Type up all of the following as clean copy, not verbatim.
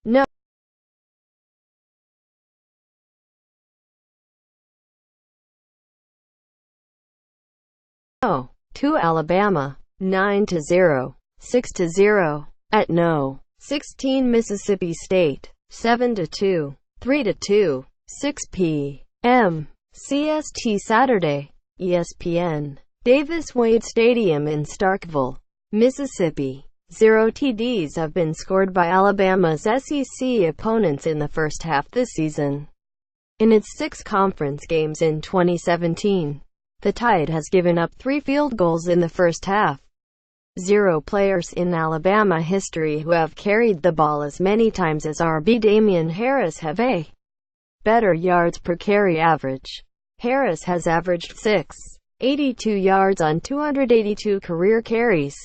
No. 2 Alabama, 9-0, 6-0. At No. 16 Mississippi State, 7-2, 3-2, 6 p.m. CST Saturday, ESPN. Davis-Wade Stadium in Starkville, Mississippi. 0 TDs have been scored by Alabama's SEC opponents in the first half this season. In its 6 conference games in 2017, the Tide has given up 3 field goals in the first half. 0 players in Alabama history who have carried the ball as many times as RB Damian Harris have a better yards per carry average. Harris has averaged 682 yards on 282 career carries.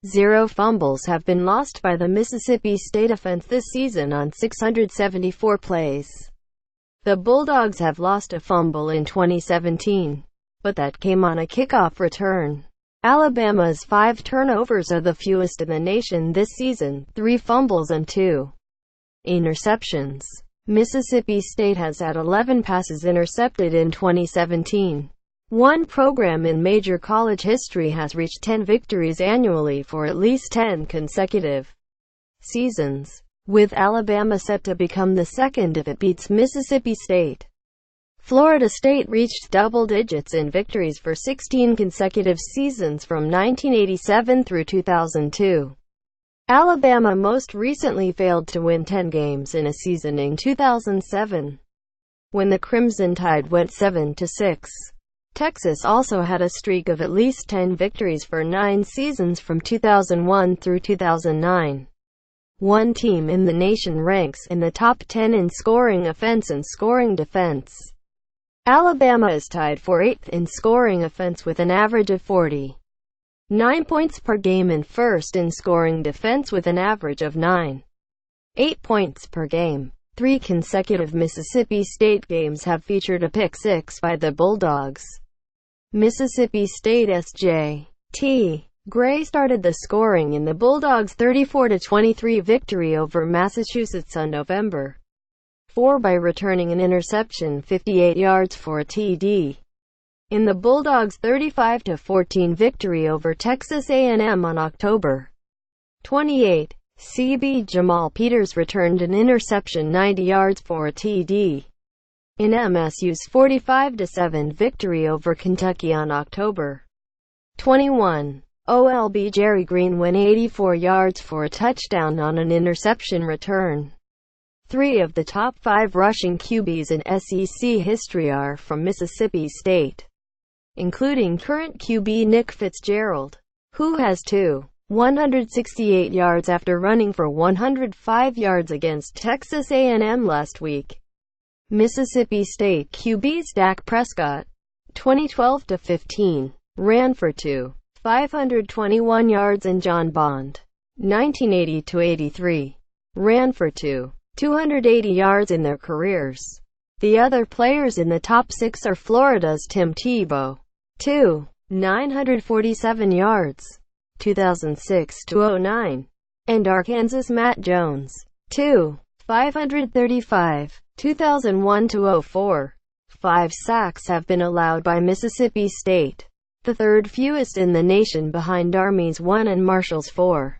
0 fumbles have been lost by the Mississippi State offense this season on 674 plays. The Bulldogs have lost a fumble in 2017, but that came on a kickoff return. Alabama's 5 turnovers are the fewest in the nation this season, 3 fumbles and 2 interceptions. Mississippi State has had 11 passes intercepted in 2017. One program in major college history has reached 10 victories annually for at least 10 consecutive seasons, with Alabama set to become the second if it beats Mississippi State. Florida State reached double digits in victories for 16 consecutive seasons from 1987 through 2002. Alabama most recently failed to win 10 games in a season in 2007, when the Crimson Tide went 7-6. Texas also had a streak of at least 10 victories for 9 seasons from 2001 through 2009. One team in the nation ranks in the top 10 in scoring offense and scoring defense. Alabama is tied for 8th in scoring offense with an average of 49 points per game and 1st in scoring defense with an average of 9.8 points per game. 3 consecutive Mississippi State games have featured a pick-six by the Bulldogs. Mississippi State S.J.T. Gray started the scoring in the Bulldogs' 34-23 victory over Massachusetts on November 4 by returning an interception 58 yards for a TD. In the Bulldogs' 35-14 victory over Texas A&M on October 28, CB Jamal Peters returned an interception 90 yards for a TD. In MSU's 45-7 victory over Kentucky on October 21, OLB Jerry Green went 84 yards for a touchdown on an interception return. 3 of the top 5 rushing QBs in SEC history are from Mississippi State, including current QB Nick Fitzgerald, who has 168 yards after running for 105 yards against Texas A&M last week. Mississippi State QB's Dak Prescott, 2012-15, ran for 521 yards, and John Bond, 1980-83, ran for 280 yards in their careers. The other players in the top 6 are Florida's Tim Tebow, 947 yards, 2006-09, and Arkansas' Matt Jones, 535, 2001-04. 5 sacks have been allowed by Mississippi State, the 3rd fewest in the nation behind Army's 1 and Marshall's 4.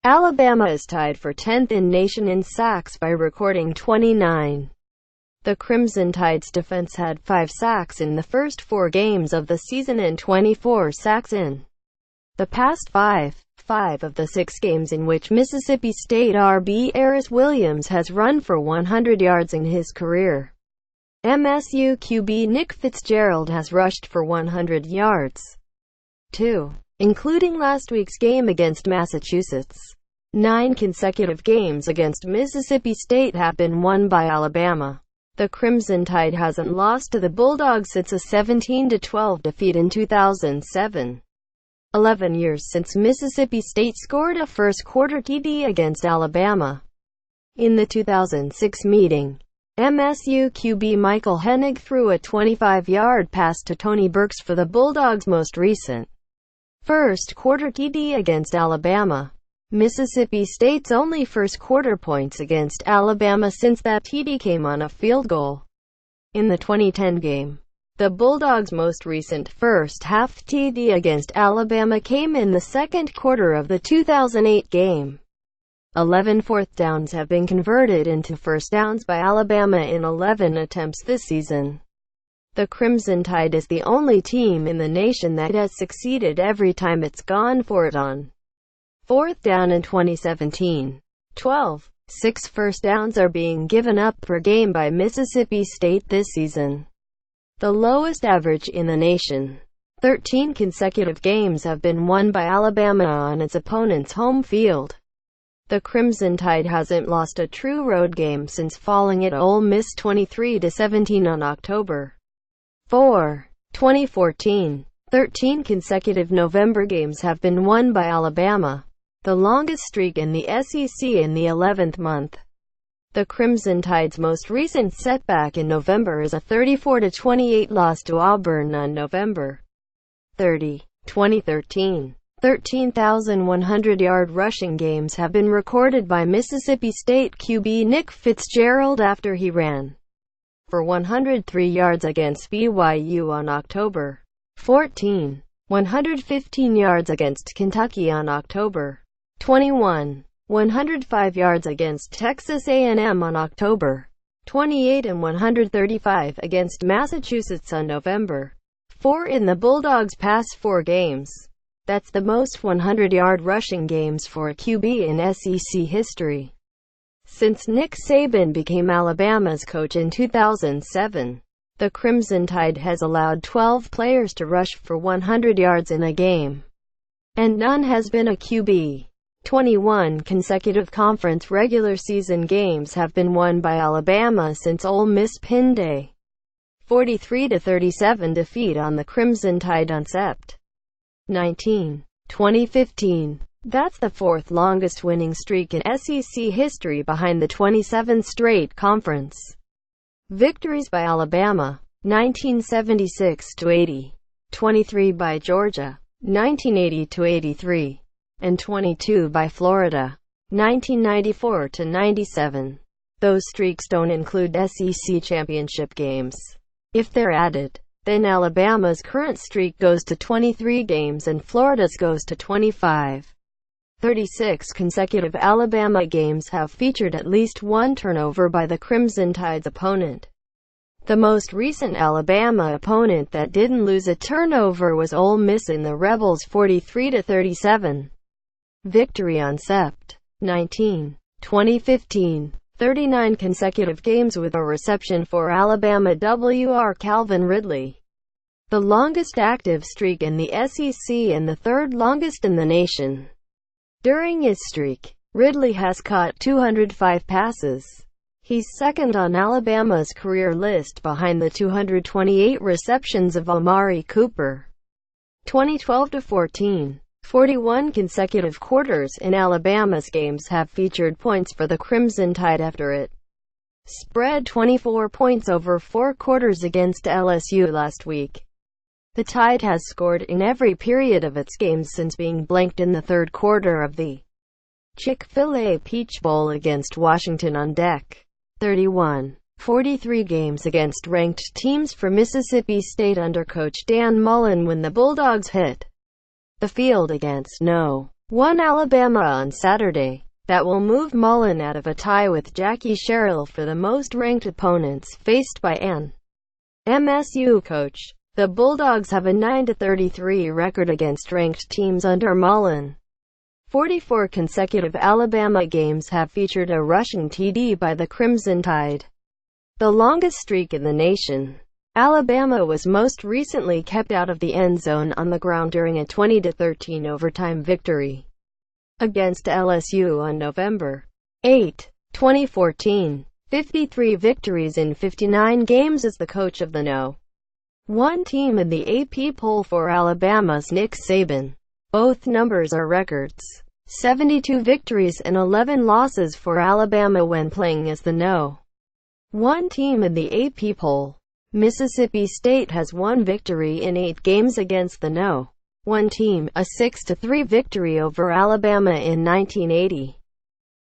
Alabama is tied for 10th in nation in sacks by recording 29. The Crimson Tide's defense had 5 sacks in the first 4 games of the season and 24 sacks in the past 5 of the 6 games in which Mississippi State RB Aris Williams has run for 100 yards in his career. MSU QB Nick Fitzgerald has rushed for 100 yards, too, including last week's game against Massachusetts. 9 consecutive games against Mississippi State have been won by Alabama. The Crimson Tide hasn't lost to the Bulldogs since a 17-12 defeat in 2007. 11 years since Mississippi State scored a first-quarter TD against Alabama. In the 2006 meeting, MSU QB Michael Hennig threw a 25-yard pass to Tony Burks for the Bulldogs' most recent First quarter TD against Alabama. Mississippi State's only first quarter points against Alabama since that TD came on a field goal in the 2010 game. The Bulldogs' most recent first-half TD against Alabama came in the second quarter of the 2008 game. 11 fourth downs have been converted into first downs by Alabama in 11 attempts this season. The Crimson Tide is the only team in the nation that has succeeded every time it's gone for it on fourth down in 2017. 12. 6 first downs are being given up per game by Mississippi State this season, the lowest average in the nation. 13 consecutive games have been won by Alabama on its opponent's home field. The Crimson Tide hasn't lost a true road game since falling at Ole Miss 23-17 on October 4, 2014. 13 consecutive November games have been won by Alabama, the longest streak in the SEC in the 11th month. The Crimson Tide's most recent setback in November is a 34-28 loss to Auburn on November 30, 2013. 13,100-yard rushing games have been recorded by Mississippi State QB Nick Fitzgerald after he ran for 103 yards against BYU on October 14, 115 yards against Kentucky on October 21, 105 yards against Texas A&M on October 28 and 135 against Massachusetts on November 4 in the Bulldogs' past 4 games. That's the most 100-yard rushing games for a QB in SEC history since Nick Saban became Alabama's coach in 2007. The Crimson Tide has allowed 12 players to rush for 100 yards in a game, and none has been a QB. 21 consecutive conference regular season games have been won by Alabama since Ole Miss Pin Day 43-37 defeat on the Crimson Tide on Sept. 19, 2015. That's the 4th longest winning streak in SEC history behind the 27 straight conference victories by Alabama, 1976-80, 23 by Georgia, 1980-83, and 22 by Florida, 1994-97. Those streaks don't include SEC championship games. If they're added, then Alabama's current streak goes to 23 games and Florida's goes to 25. 36 consecutive Alabama games have featured at least one turnover by the Crimson Tide's opponent. The most recent Alabama opponent that didn't lose a turnover was Ole Miss in the Rebels' 43-37 victory on Sept. 19, 2015. 39 consecutive games with a reception for Alabama WR Calvin Ridley, the longest active streak in the SEC and the 3rd longest in the nation. During his streak, Ridley has caught 205 passes. He's second on Alabama's career list behind the 228 receptions of Amari Cooper. 2012-14. 41 consecutive quarters in Alabama's games have featured points for the Crimson Tide after it spread 24 points over 4 quarters against LSU last week. The Tide has scored in every period of its games since being blanked in the 3rd quarter of the Chick-fil-A Peach Bowl against Washington on deck. 31. 43 games against ranked teams for Mississippi State under coach Dan Mullen when the Bulldogs hit the field against No. 1 Alabama on Saturday. That will move Mullen out of a tie with Jackie Sherrill for the most ranked opponents faced by an MSU coach. The Bulldogs have a 9-33 record against ranked teams under Mullen. 44 consecutive Alabama games have featured a rushing TD by the Crimson Tide, the longest streak in the nation. Alabama was most recently kept out of the end zone on the ground during a 20-13 overtime victory against LSU on November 8, 2014. 53 victories in 59 games as the coach of the No. 1 team in the AP poll for Alabama's Nick Saban. Both numbers are records. 72 victories and 11 losses for Alabama when playing as the No. 1 team in the AP poll. Mississippi State has 1 victory in 8 games against the No. one team, a 6-3 victory over Alabama in 1980.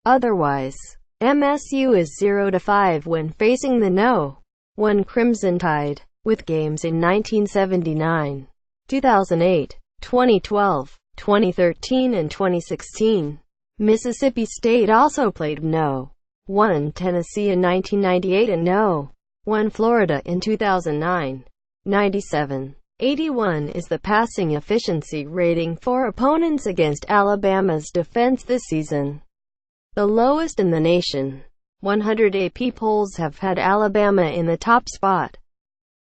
Otherwise, MSU is 0-5 when facing the No. 1 Crimson Tide, with games in 1979, 2008, 2012, 2013 and 2016. Mississippi State also played No. 1 Tennessee in 1998 and No. 1 Florida in 2009. 97. 81 is the passing efficiency rating for opponents against Alabama's defense this season, the lowest in the nation. 100 AP polls have had Alabama in the top spot,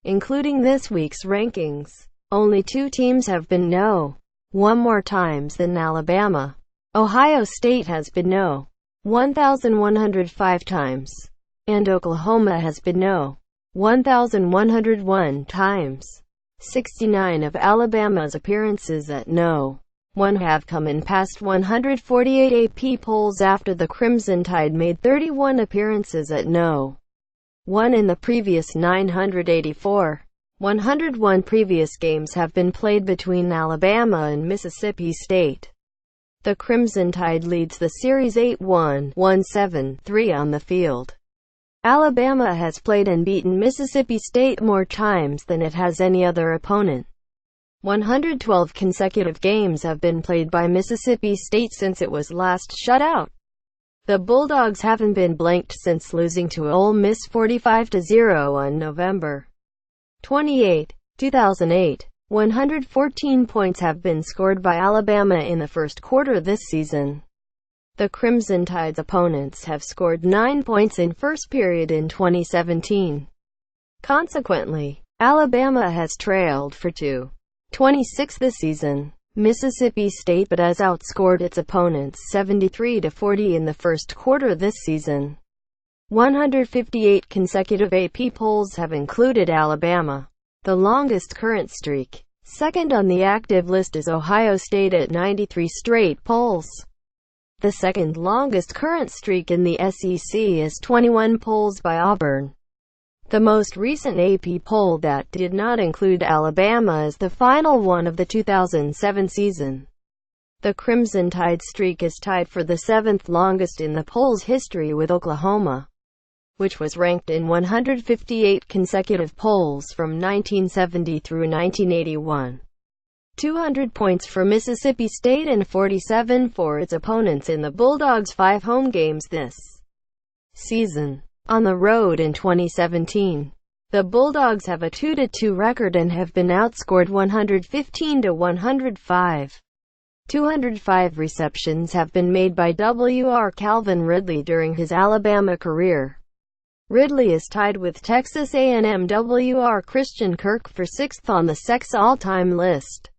including this week's rankings. Only 2 teams have been No. 1 more times than Alabama. Ohio State has been No. 1,105 times, and Oklahoma has been No. 1,101 times. 69 of Alabama's appearances at No. 1 have come in past 148 AP polls after the Crimson Tide made 31 appearances at No. 1 in the previous 984. 101 previous games have been played between Alabama and Mississippi State. The Crimson Tide leads the series 8-1, 1-7-3 on the field. Alabama has played and beaten Mississippi State more times than it has any other opponent. 112 consecutive games have been played by Mississippi State since it was last shut out. The Bulldogs haven't been blanked since losing to Ole Miss 45-0 on November 28, 2008. 114 points have been scored by Alabama in the first quarter this season. The Crimson Tide's opponents have scored 9 points in first period in 2017. Consequently, Alabama has trailed for 2-26 this season. Mississippi State but has outscored its opponents 73-40 in the first quarter this season. 158 consecutive AP polls have included Alabama, the longest current streak. Second on the active list is Ohio State at 93 straight polls. The second longest current streak in the SEC is 21 polls by Auburn. The most recent AP poll that did not include Alabama is the final one of the 2007 season. The Crimson Tide streak is tied for the 7th longest in the poll's history with Oklahoma, which was ranked in 158 consecutive polls from 1970 through 1981. 200 points for Mississippi State and 47 for its opponents in the Bulldogs' 5 home games this season. On the road in 2017, the Bulldogs have a 2-2 record and have been outscored 115-105. 205 receptions have been made by Wr. Calvin Ridley during his Alabama career. Ridley is tied with Texas A&M Wr. Christian Kirk for 6th on the SEC's all-time list.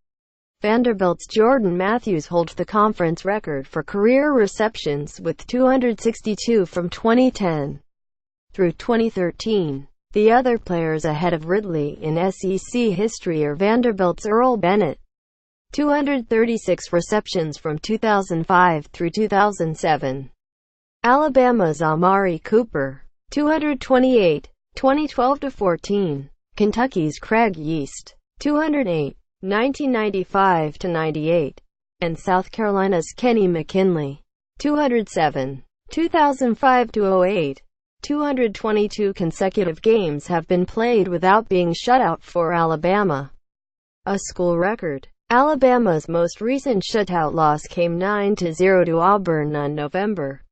Vanderbilt's Jordan Matthews holds the conference record for career receptions with 262 from 2010 through 2013. The other players ahead of Ridley in SEC history are Vanderbilt's Earl Bennett, 236 receptions from 2005 through 2007. Alabama's Amari Cooper, 228, 2012-14. Kentucky's Craig Yeast, 208, 1995-98. And South Carolina's Kenny McKinley, 207, 2005-08. 222 consecutive games have been played without being shut out for Alabama, a school record. Alabama's most recent shutout loss came 9-0 to Auburn on November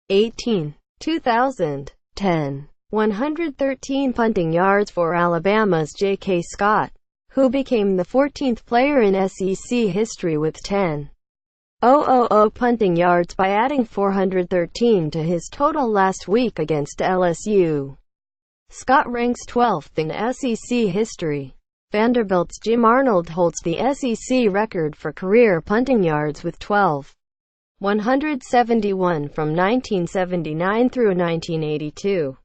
18, 2010. 113 punting yards for Alabama's J.K. Scott, who became the 14th player in SEC history with 10,000 punting yards by adding 413 to his total last week against LSU. Scott ranks 12th in SEC history. Vanderbilt's Jim Arnold holds the SEC record for career punting yards with 1,171 from 1979 through 1982.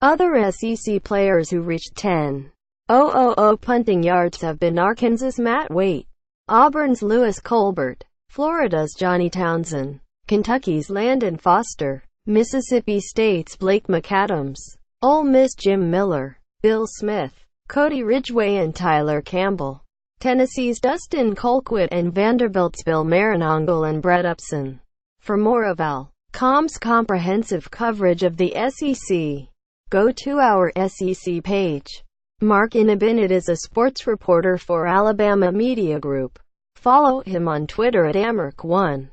Other SEC players who reached 10,000 punting yards have been Arkansas's Matt Waite, Auburn's Lewis Colbert, Florida's Johnny Townsend, Kentucky's Landon Foster, Mississippi State's Blake McAdams, Ole Miss Jim Miller, Bill Smith, Cody Ridgway and Tyler Campbell. Tennessee's Dustin Colquitt and Vanderbilt's Bill Marinangle and Brett Upson. For more of Al.com's comprehensive coverage of the SEC, go to our SEC page. Mark Inabinit is a sports reporter for Alabama Media Group. Follow him on Twitter at Amerk1.